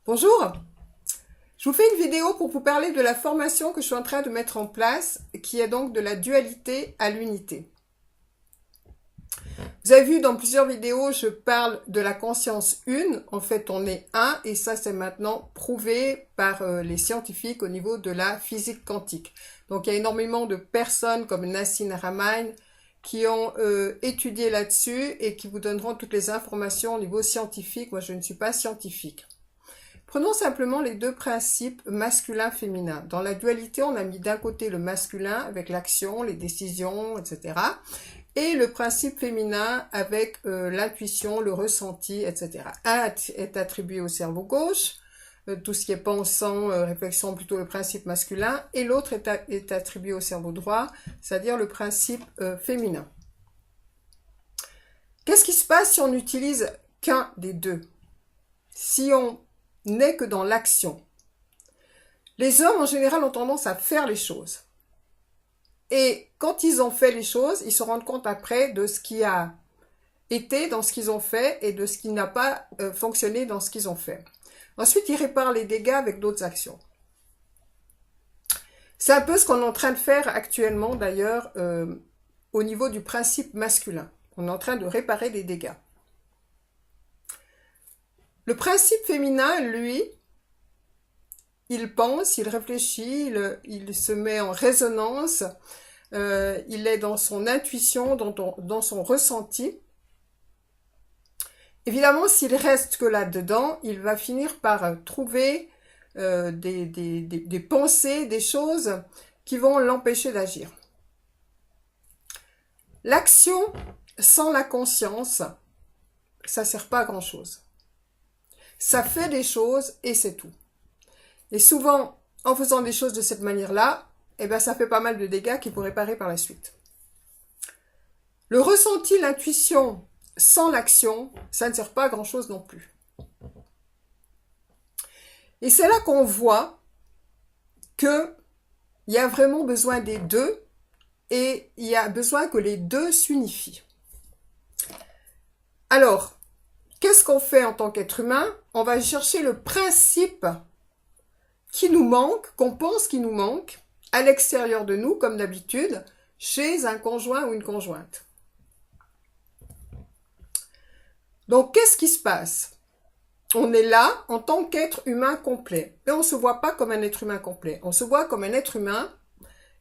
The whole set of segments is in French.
Bonjour, je vous fais une vidéo pour vous parler de la formation que je suis en train de mettre en place, qui est donc de la dualité à l'unité. Vous avez vu dans plusieurs vidéos, je parle de la conscience une. En fait, on est un, et ça c'est maintenant prouvé par les scientifiques au niveau de la physique quantique. Donc il y a énormément de personnes comme Nassim Haramein qui ont étudié là-dessus et qui vous donneront toutes les informations au niveau scientifique. Moi, je ne suis pas scientifique. Prenons simplement les deux principes masculin-féminin. Dans la dualité, on a mis d'un côté le masculin avec l'action, les décisions, etc. Et le principe féminin avec l'intuition, le ressenti, etc. Un est attribué au cerveau gauche, tout ce qui est pensant, réflexion, plutôt le principe masculin. Et l'autre est attribué au cerveau droit, c'est-à-dire le principe féminin. Qu'est-ce qui se passe si on n'utilise qu'un des deux? Si on n'est que dans l'action. Les hommes, en général, ont tendance à faire les choses. Et quand ils ont fait les choses, ils se rendent compte après de ce qui a été dans ce qu'ils ont fait et de ce qui n'a pas fonctionné dans ce qu'ils ont fait. Ensuite, ils réparent les dégâts avec d'autres actions. C'est un peu ce qu'on est en train de faire actuellement, d'ailleurs, au niveau du principe masculin. On est en train de réparer des dégâts. Le principe féminin, lui, il pense, il réfléchit, il se met en résonance, il est dans son intuition, dans son ressenti. Évidemment, s'il reste que là-dedans, il va finir par trouver des pensées, des choses qui vont l'empêcher d'agir. L'action sans la conscience, ça ne sert pas à grand-chose. Ça fait des choses et c'est tout. Et souvent, en faisant des choses de cette manière-là, eh ben, ça fait pas mal de dégâts qu'il faut réparer par la suite. Le ressenti, l'intuition, sans l'action, ça ne sert pas à grand-chose non plus. Et c'est là qu'on voit qu'il y a vraiment besoin des deux et il y a besoin que les deux s'unifient. Alors, qu'est-ce qu'on fait en tant qu'être humain? On va chercher le principe qui nous manque, qu'on pense qu'il nous manque, à l'extérieur de nous, comme d'habitude, chez un conjoint ou une conjointe. Donc, qu'est-ce qui se passe? On est là en tant qu'être humain complet. Mais on ne se voit pas comme un être humain complet. On se voit comme un être humain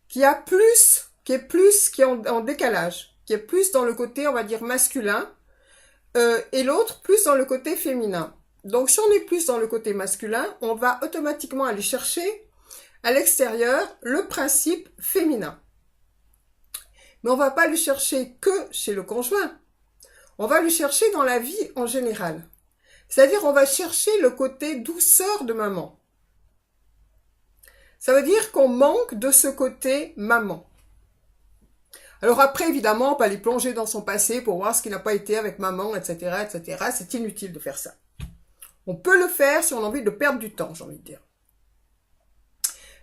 qui a plus, qui est en décalage, qui est plus dans le côté, on va dire, masculin, et l'autre plus dans le côté féminin. Donc, si on est plus dans le côté masculin, on va automatiquement aller chercher à l'extérieur le principe féminin. Mais on va pas le chercher que chez le conjoint. On va le chercher dans la vie en général. C'est-à-dire, on va chercher le côté douceur de maman. Ça veut dire qu'on manque de ce côté maman. Alors après, évidemment, on peut aller plonger dans son passé pour voir ce qui n'a pas été avec maman, etc., etc. C'est inutile de faire ça. On peut le faire si on a envie de perdre du temps, j'ai envie de dire.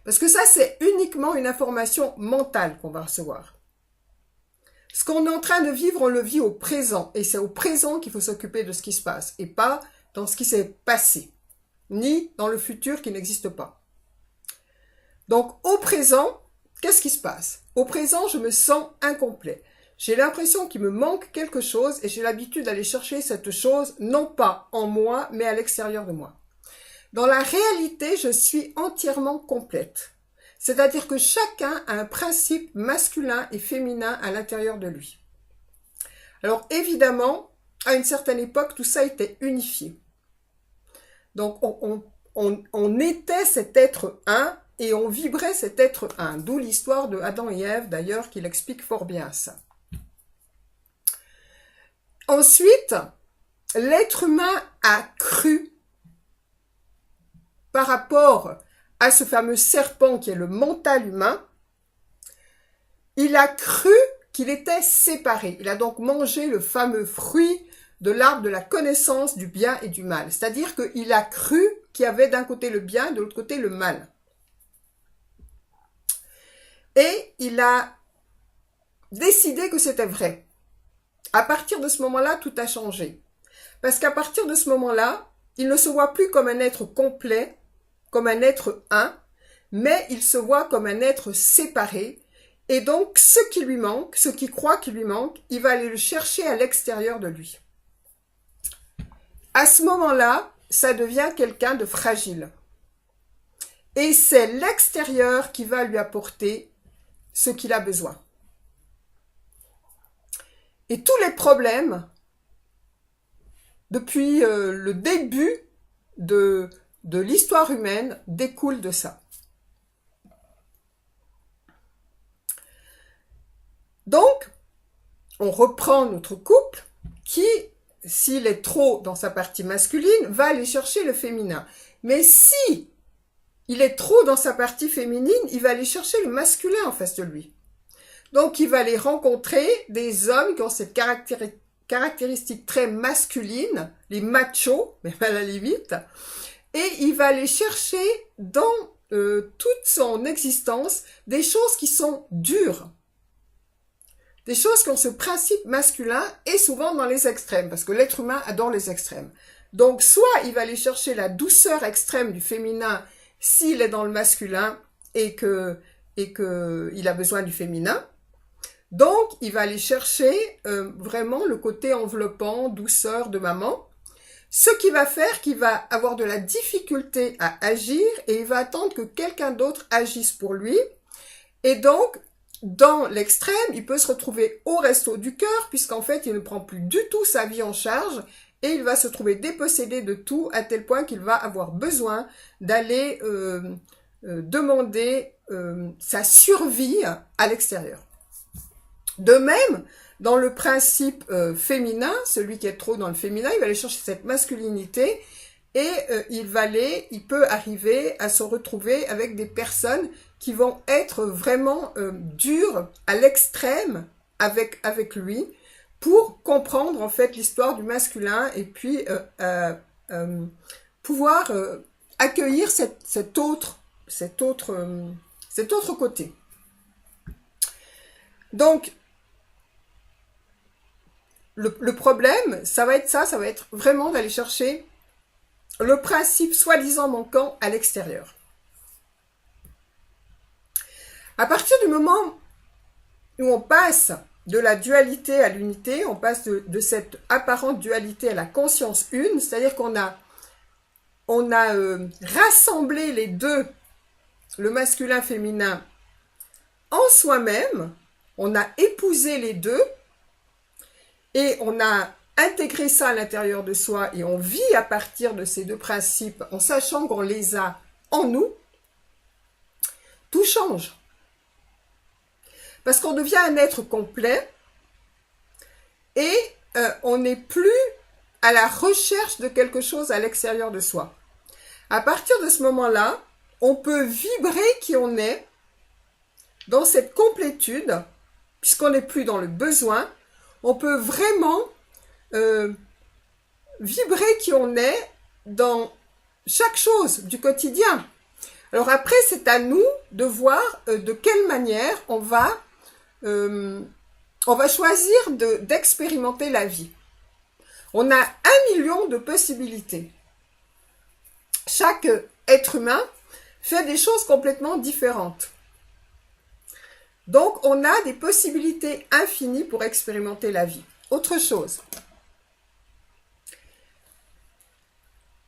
Parce que ça, c'est uniquement une information mentale qu'on va recevoir. Ce qu'on est en train de vivre, on le vit au présent. Et c'est au présent qu'il faut s'occuper de ce qui se passe. Et pas dans ce qui s'est passé. Ni dans le futur qui n'existe pas. Donc, au présent, qu'est-ce qui se passe? Au présent, je me sens incomplet. J'ai l'impression qu'il me manque quelque chose et j'ai l'habitude d'aller chercher cette chose, non pas en moi, mais à l'extérieur de moi. Dans la réalité, je suis entièrement complète. C'est-à-dire que chacun a un principe masculin et féminin à l'intérieur de lui. Alors évidemment, à une certaine époque, tout ça était unifié. Donc on était cet être un et on vibrait cet être un. D'où l'histoire de Adam et Ève, d'ailleurs, qui l'explique fort bien ça. Ensuite, l'être humain a cru par rapport à ce fameux serpent qui est le mental humain, il a cru qu'il était séparé. Il a donc mangé le fameux fruit de l'arbre de la connaissance du bien et du mal. C'est-à-dire qu'il a cru qu'il y avait d'un côté le bien, de l'autre côté le mal. Et il a décidé que c'était vrai. À partir de ce moment-là, tout a changé. Parce qu'à partir de ce moment-là, il ne se voit plus comme un être complet, comme un être un, mais il se voit comme un être séparé. Et donc, ce qui lui manque, ce qu'il croit qu'il lui manque, il va aller le chercher à l'extérieur de lui. À ce moment-là, ça devient quelqu'un de fragile. Et c'est l'extérieur qui va lui apporter ce qu'il a besoin. Et tous les problèmes, depuis le début de l'histoire humaine, découlent de ça. Donc, on reprend notre couple qui, s'il est trop dans sa partie masculine, va aller chercher le féminin. Mais si il est trop dans sa partie féminine, il va aller chercher le masculin en face de lui. Donc, il va aller rencontrer des hommes qui ont cette caractéristique très masculine, les machos, même à la limite, et il va aller chercher dans toute son existence des choses qui sont dures. Des choses qui ont ce principe masculin et souvent dans les extrêmes, parce que l'être humain adore les extrêmes. Donc, soit il va aller chercher la douceur extrême du féminin s'il est dans le masculin et il a besoin du féminin. Donc, il va aller chercher vraiment le côté enveloppant, douceur de maman. Ce qui va faire qu'il va avoir de la difficulté à agir et il va attendre que quelqu'un d'autre agisse pour lui. Et donc, dans l'extrême, il peut se retrouver au resto du cœur puisqu'en fait, il ne prend plus du tout sa vie en charge et il va se trouver dépossédé de tout à tel point qu'il va avoir besoin d'aller demander sa survie à l'extérieur. De même, dans le principe féminin, celui qui est trop dans le féminin, il va aller chercher cette masculinité et il peut arriver à se retrouver avec des personnes qui vont être vraiment dures à l'extrême avec lui pour comprendre en fait l'histoire du masculin et puis pouvoir accueillir cet autre côté. Donc, le problème, ça va être vraiment d'aller chercher le principe soi-disant manquant à l'extérieur. À partir du moment où on passe de la dualité à l'unité, on passe de cette apparente dualité à la conscience une, c'est-à-dire qu'on a rassemblé les deux, le masculin-féminin, en soi-même, on a épousé les deux, et on a intégré ça à l'intérieur de soi, et on vit à partir de ces deux principes, en sachant qu'on les a en nous, tout change. Parce qu'on devient un être complet et on n'est plus à la recherche de quelque chose à l'extérieur de soi. À partir de ce moment-là, on peut vibrer qui on est dans cette complétude, puisqu'on n'est plus dans le besoin, on peut vraiment vibrer qui on est dans chaque chose du quotidien. Alors après, c'est à nous de voir de quelle manière on va choisir d'expérimenter la vie. On a 1 million de possibilités. Chaque être humain fait des choses complètement différentes. Donc, on a des possibilités infinies pour expérimenter la vie. Autre chose.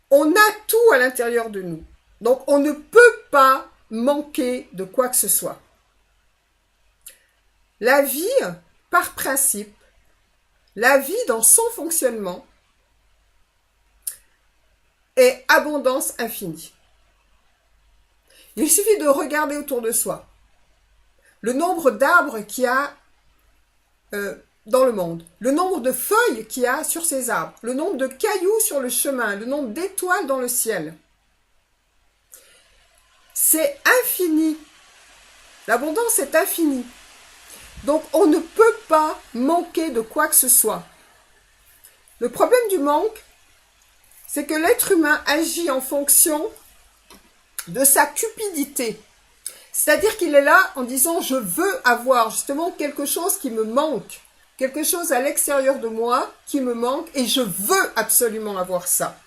On a tout à l'intérieur de nous. Donc, on ne peut pas manquer de quoi que ce soit. La vie, par principe, la vie dans son fonctionnement est abondance infinie. Il suffit de regarder autour de soi. Le nombre d'arbres qu'il y a dans le monde, le nombre de feuilles qu'il y a sur ces arbres, le nombre de cailloux sur le chemin, le nombre d'étoiles dans le ciel. C'est infini. L'abondance est infinie. Donc, on ne peut pas manquer de quoi que ce soit. Le problème du manque, c'est que l'être humain agit en fonction de sa cupidité. C'est-à-dire qu'il est là en disant « je veux avoir justement quelque chose qui me manque, quelque chose à l'extérieur de moi qui me manque et je veux absolument avoir ça ».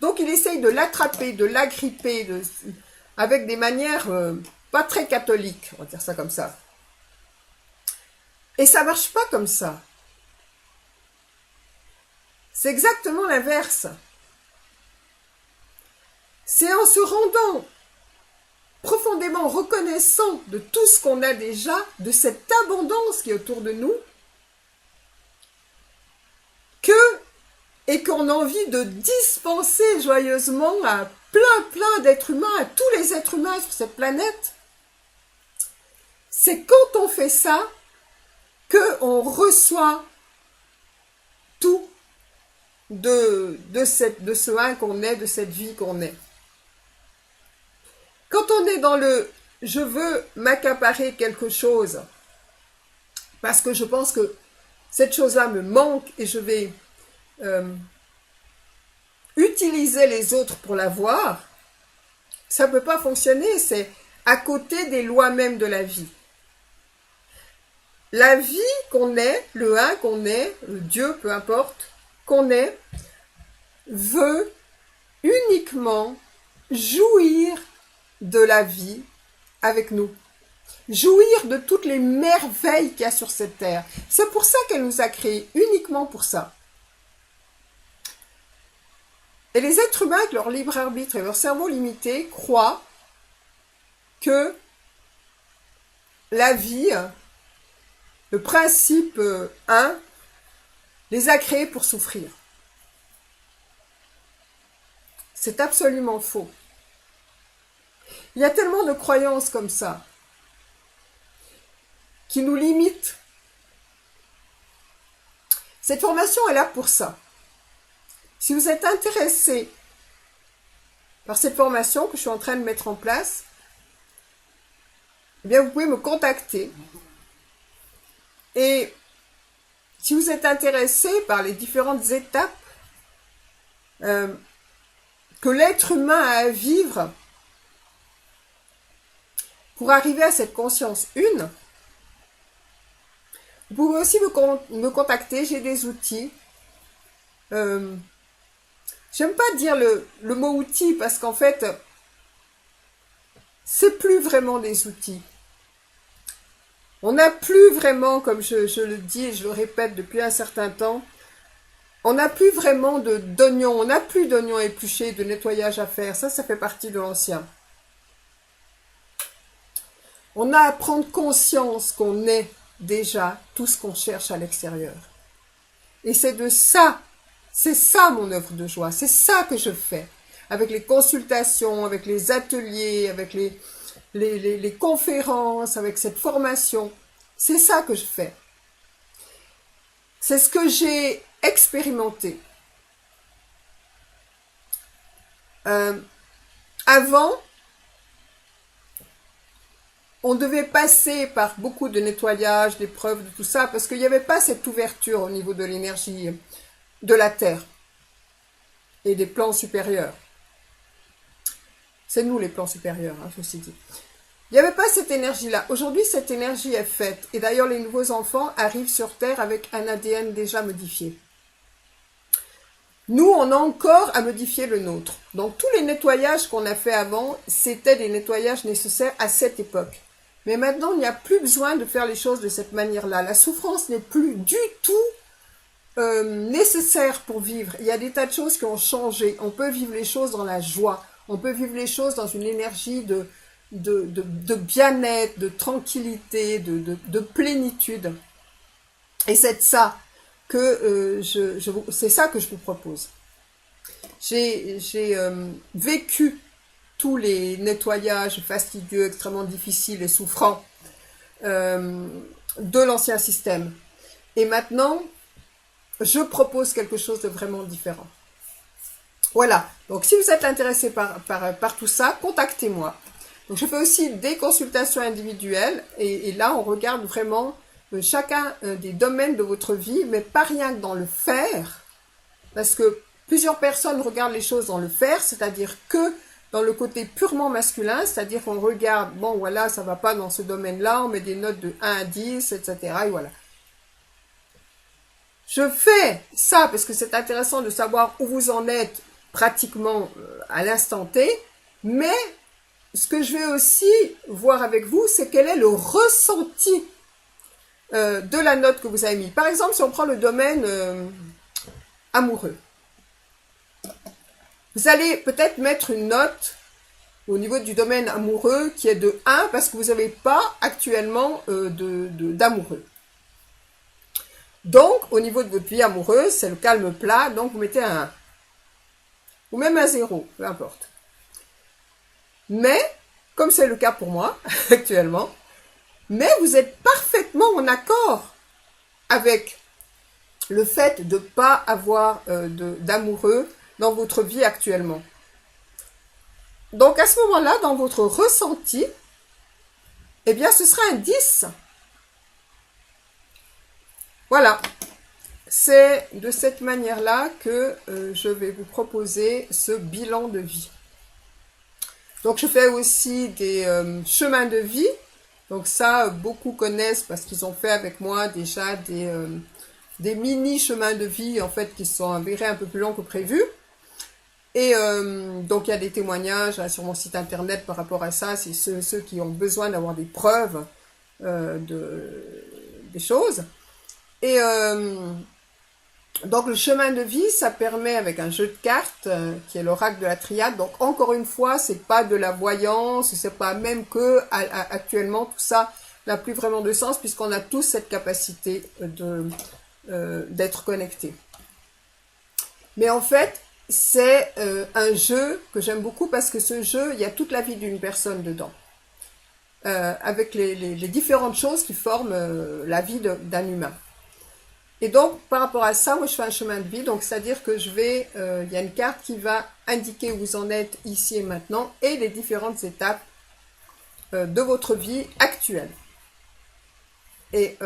Donc il essaye de l'attraper, de l'agripper, avec des manières pas très catholiques, on va dire ça comme ça. Et ça marche pas comme ça. C'est exactement l'inverse. C'est en se rendant profondément reconnaissant de tout ce qu'on a déjà, de cette abondance qui est autour de nous, et qu'on a envie de dispenser joyeusement à plein d'êtres humains, à tous les êtres humains sur cette planète. C'est quand on fait ça qu'on reçoit tout de ce un qu'on est, de cette vie qu'on est. Quand on est dans le « je veux m'accaparer quelque chose » parce que je pense que cette chose-là me manque et je vais utiliser les autres pour l'avoir, ça ne peut pas fonctionner, c'est à côté des lois même de la vie. La vie qu'on est, le un qu'on est, le Dieu, peu importe, qu'on est, veut uniquement jouir de la vie avec nous. Jouir de toutes les merveilles qu'il y a sur cette terre. C'est pour ça qu'elle nous a créés, uniquement pour ça. Et les êtres humains, avec leur libre arbitre et leur cerveau limité, croient que la vie, le principe 1, les a créés pour souffrir. C'est absolument faux. Il y a tellement de croyances comme ça qui nous limitent. Cette formation est là pour ça. Si vous êtes intéressé par cette formation que je suis en train de mettre en place, eh bien vous pouvez me contacter. Et si vous êtes intéressé par les différentes étapes que l'être humain a à vivre pour arriver à cette conscience une, vous pouvez aussi me contacter, j'ai des outils. J'aime pas dire le mot outil parce qu'en fait, c'est plus vraiment des outils. On n'a plus vraiment, comme je le dis et je le répète depuis un certain temps, on n'a plus vraiment d'oignons, on n'a plus d'oignons épluchés, de nettoyage à faire. Ça fait partie de l'ancien. On a à prendre conscience qu'on est déjà tout ce qu'on cherche à l'extérieur. Et c'est de ça, c'est ça mon œuvre de joie, c'est ça que je fais. Avec les consultations, avec les ateliers, avec les conférences, avec cette formation. C'est ça que je fais. C'est ce que j'ai expérimenté. Avant, on devait passer par beaucoup de nettoyage, d'épreuves, de tout ça, parce qu'il n'y avait pas cette ouverture au niveau de l'énergie de la Terre et des plans supérieurs. C'est nous les plans supérieurs, hein, ceci dit. Il n'y avait pas cette énergie-là. Aujourd'hui, cette énergie est faite. Et d'ailleurs, les nouveaux enfants arrivent sur Terre avec un ADN déjà modifié. Nous, on a encore à modifier le nôtre. Donc, tous les nettoyages qu'on a fait avant, c'était des nettoyages nécessaires à cette époque. Mais maintenant, il n'y a plus besoin de faire les choses de cette manière-là. La souffrance n'est plus du tout nécessaire pour vivre. Il y a des tas de choses qui ont changé. On peut vivre les choses dans la joie. On peut vivre les choses dans une énergie de bien-être, de tranquillité, de plénitude. Et c'est ça que c'est ça que je vous propose. J'ai vécu tous les nettoyages fastidieux, extrêmement difficiles et souffrants de l'ancien système. Et maintenant, je propose quelque chose de vraiment différent. Voilà. Donc, si vous êtes intéressé par tout ça, contactez-moi. Donc, je fais aussi des consultations individuelles. Et là, on regarde vraiment chacun des domaines de votre vie, mais pas rien que dans le faire. Parce que plusieurs personnes regardent les choses dans le faire, c'est-à-dire que dans le côté purement masculin, c'est-à-dire qu'on regarde, bon, voilà, ça va pas dans ce domaine-là, on met des notes de 1 à 10, etc. Et voilà. Je fais ça parce que c'est intéressant de savoir où vous en êtes pratiquement à l'instant T, mais ce que je vais aussi voir avec vous, c'est quel est le ressenti de la note que vous avez mis. Par exemple, si on prend le domaine amoureux, vous allez peut-être mettre une note au niveau du domaine amoureux qui est de 1 parce que vous n'avez pas actuellement d'amoureux. Donc, au niveau de votre vie amoureuse, c'est le calme plat, donc vous mettez un 1. Ou même un 0, peu importe. Mais, comme c'est le cas pour moi, actuellement, mais vous êtes parfaitement en accord avec le fait de ne pas avoir d'amoureux dans votre vie actuellement. Donc, à ce moment-là, dans votre ressenti, eh bien, ce sera un 10. Voilà. C'est de cette manière-là que je vais vous proposer ce bilan de vie. Donc, je fais aussi des chemins de vie. Donc, ça, beaucoup connaissent parce qu'ils ont fait avec moi déjà des mini chemins de vie, en fait, qui sont avérés un peu plus longs que prévu. Et donc, il y a des témoignages sur mon site internet par rapport à ça. C'est ceux qui ont besoin d'avoir des preuves des choses. Et donc, le chemin de vie, ça permet avec un jeu de cartes qui est l'oracle de la triade. Donc, encore une fois, c'est pas de la voyance, c'est pas même que actuellement tout ça n'a plus vraiment de sens puisqu'on a tous cette capacité d'être connectés. Mais en fait, c'est un jeu que j'aime beaucoup parce que ce jeu, il y a toute la vie d'une personne dedans. Avec les différentes choses qui forment la vie d'un humain. Et donc, par rapport à ça, moi, je fais un chemin de vie. Donc, c'est-à-dire que il y a une carte qui va indiquer où vous en êtes ici et maintenant et les différentes étapes de votre vie actuelle. Et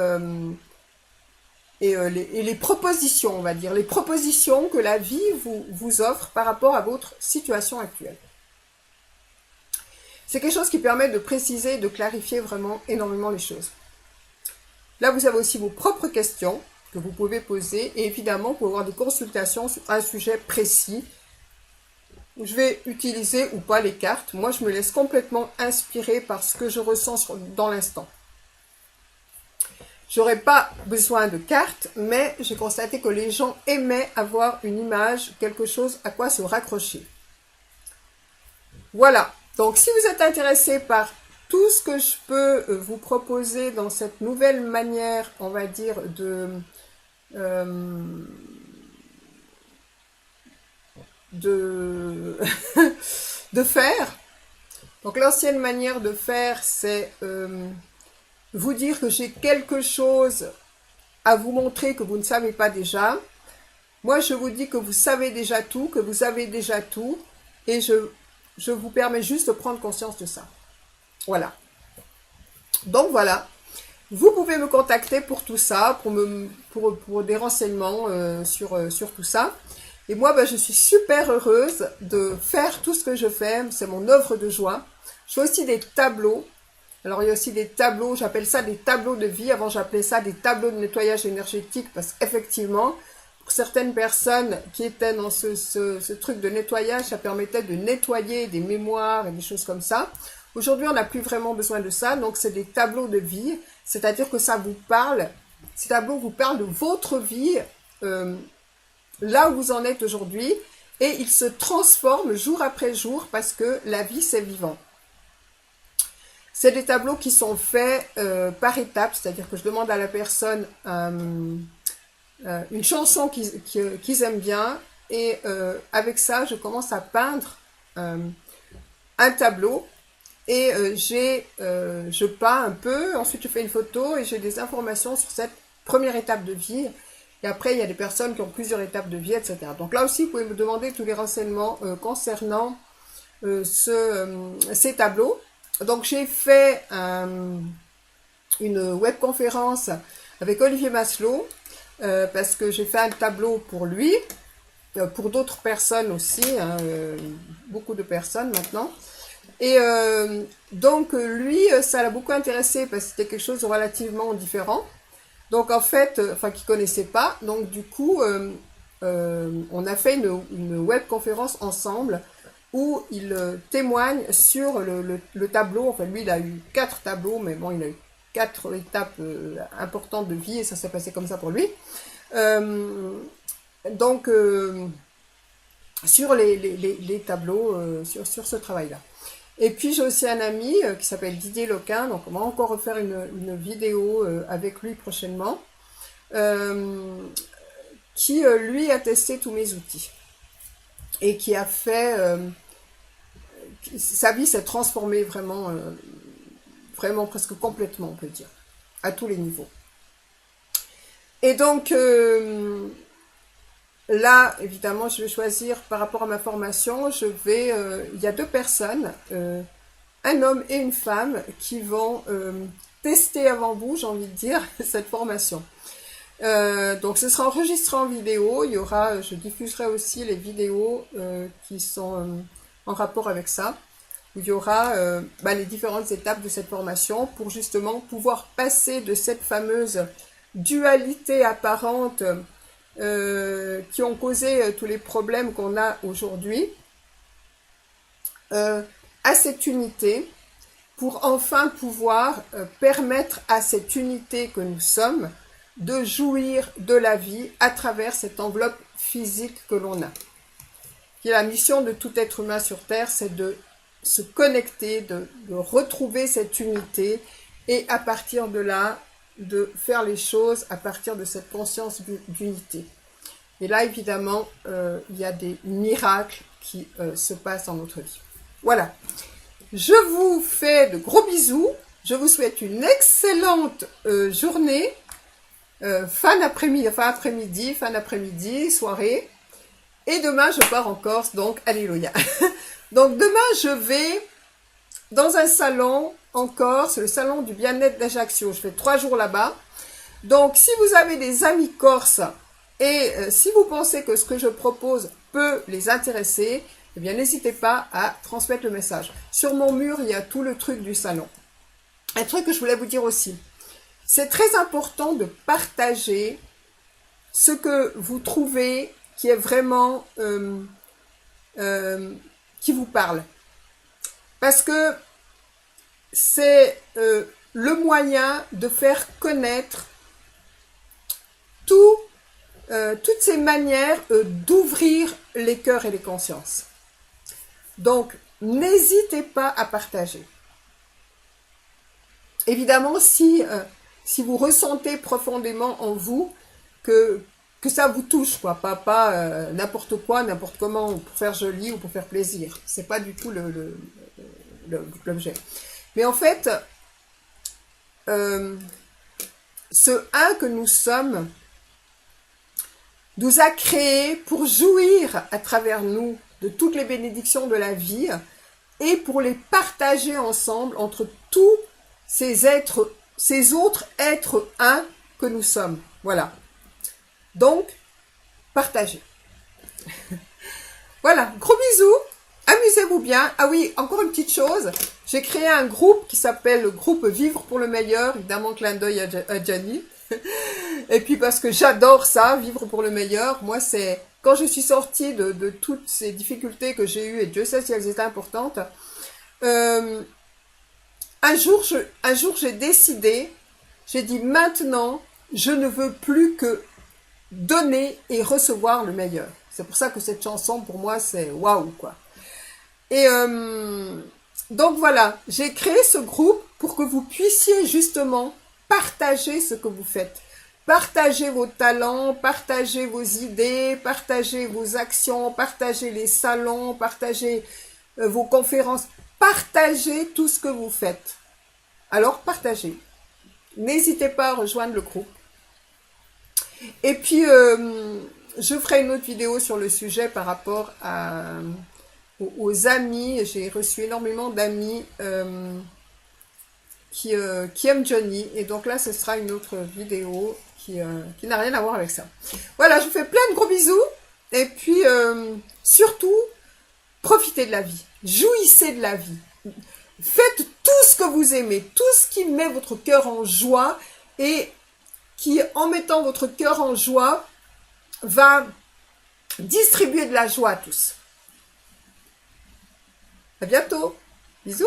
les propositions, on va dire, les propositions que la vie vous offre par rapport à votre situation actuelle. C'est quelque chose qui permet de préciser et de clarifier vraiment énormément les choses. Là, vous avez aussi vos propres questions que vous pouvez poser. Et évidemment, vous pouvez avoir des consultations sur un sujet précis. Je vais utiliser ou pas les cartes. Moi, je me laisse complètement inspirer par ce que je ressens dans l'instant. J'aurais pas besoin de cartes, mais j'ai constaté que les gens aimaient avoir une image, quelque chose à quoi se raccrocher. Voilà. Donc, si vous êtes intéressé par tout ce que je peux vous proposer dans cette nouvelle manière, on va dire, de faire. Donc l'ancienne manière de faire, c'est vous dire que j'ai quelque chose à vous montrer que vous ne savez pas déjà. Moi, je vous dis que vous savez déjà tout, que vous avez déjà tout, et je vous permets juste de prendre conscience de ça. Voilà. Donc voilà. Vous pouvez me contacter pour tout ça, pour des renseignements sur tout ça. Et moi, je suis super heureuse de faire tout ce que je fais. C'est mon œuvre de joie. Je fais aussi des tableaux. Alors, il y a aussi des tableaux, j'appelle ça des tableaux de vie. Avant, j'appelais ça des tableaux de nettoyage énergétique parce qu'effectivement, pour certaines personnes qui étaient dans ce truc de nettoyage, ça permettait de nettoyer des mémoires et des choses comme ça. Aujourd'hui, on n'a plus vraiment besoin de ça, donc c'est des tableaux de vie, c'est-à-dire que ça vous parle, ces tableaux vous parlent de votre vie, là où vous en êtes aujourd'hui, et ils se transforment jour après jour parce que la vie, c'est vivant. C'est des tableaux qui sont faits par étapes, c'est-à-dire que je demande à la personne une chanson qu'ils aiment bien, et avec ça, je commence à peindre un tableau. Et je peins un peu, ensuite je fais une photo et j'ai des informations sur cette première étape de vie. Et après, il y a des personnes qui ont plusieurs étapes de vie, etc. Donc là aussi, vous pouvez me demander tous les renseignements concernant ces tableaux. Donc j'ai fait une webconférence avec Olivier Maslow parce que j'ai fait un tableau pour lui, pour d'autres personnes aussi, beaucoup de personnes maintenant. Et donc lui, ça l'a beaucoup intéressé parce que c'était quelque chose de relativement différent. Donc en fait, qu'il connaissait pas. Donc du coup, on a fait une webconférence ensemble où il témoigne sur le tableau. Enfin, lui, il a eu 4 tableaux, mais bon, il a eu 4 étapes importantes de vie et ça s'est passé comme ça pour lui. Donc, sur les tableaux, sur ce travail-là. Et puis, j'ai aussi un ami qui s'appelle Didier Loquin, donc on va encore refaire une vidéo avec lui prochainement, qui, lui, a testé tous mes outils et qui a fait... sa vie s'est transformée vraiment, vraiment presque complètement, on peut dire, à tous les niveaux. Et donc, là, évidemment, je vais choisir par rapport à ma formation, il y a 2 personnes, un homme et une femme, qui vont tester avant vous, j'ai envie de dire, cette formation. Donc, ce sera enregistré en vidéo. Je diffuserai aussi les vidéos qui sont en rapport avec ça, où il y aura les différentes étapes de cette formation pour justement pouvoir passer de cette fameuse dualité apparente qui ont causé tous les problèmes qu'on a aujourd'hui à cette unité, pour enfin pouvoir permettre à cette unité que nous sommes de jouir de la vie à travers cette enveloppe physique que l'on a. Et la mission de tout être humain sur Terre, c'est de se connecter, de retrouver cette unité et à partir de là, de faire les choses à partir de cette conscience d'unité. Et là, évidemment, il y a des miracles qui se passent dans notre vie. Voilà. Je vous fais de gros bisous. Je vous souhaite une excellente journée, fin d'après-midi, soirée. Et demain, je pars en Corse, donc alléluia. Donc demain, je vais dans un salon en Corse, le salon du bien-être d'Ajaccio. Je fais 3 jours là-bas. Donc, si vous avez des amis corses et si vous pensez que ce que je propose peut les intéresser, eh bien, n'hésitez pas à transmettre le message. Sur mon mur, il y a tout le truc du salon. Un truc que je voulais vous dire aussi. C'est très important de partager ce que vous trouvez qui est vraiment, qui vous parle. Parce que c'est le moyen de faire connaître toutes ces manières d'ouvrir les cœurs et les consciences. Donc, n'hésitez pas à partager. Évidemment, si vous ressentez profondément en vous que ça vous touche, quoi, pas n'importe quoi, n'importe comment, pour faire joli ou pour faire plaisir. C'est pas du tout l'objet. Mais en fait, ce un que nous sommes nous a créés pour jouir à travers nous de toutes les bénédictions de la vie et pour les partager ensemble entre tous ces autres êtres un que nous sommes. Voilà. Donc, partagez. Voilà, gros bisous. Amusez-vous bien. Ah oui, encore une petite chose. J'ai créé un groupe qui s'appelle le groupe Vivre pour le meilleur. Évidemment, clin d'œil à Gianni. Et puis parce que j'adore ça, vivre pour le meilleur. Moi, c'est quand je suis sortie de toutes ces difficultés que j'ai eues, et Dieu sait si elles étaient importantes, un jour, j'ai décidé, j'ai dit maintenant, je ne veux plus que donner et recevoir le meilleur. C'est pour ça que cette chanson, pour moi, c'est waouh, quoi. Et donc voilà, j'ai créé ce groupe pour que vous puissiez justement partager ce que vous faites. Partagez vos talents, partagez vos idées, partagez vos actions, partagez les salons, partagez vos conférences, partagez tout ce que vous faites. Alors partagez. N'hésitez pas à rejoindre le groupe. Et puis, je ferai une autre vidéo sur le sujet par rapport aux amis. J'ai reçu énormément d'amis qui aiment Johnny. Et donc là, ce sera une autre vidéo qui n'a rien à voir avec ça. Voilà, je vous fais plein de gros bisous. Et puis, surtout, profitez de la vie. Jouissez de la vie. Faites tout ce que vous aimez, tout ce qui met votre cœur en joie et qui, en mettant votre cœur en joie, va distribuer de la joie à tous. À bientôt. Bisous.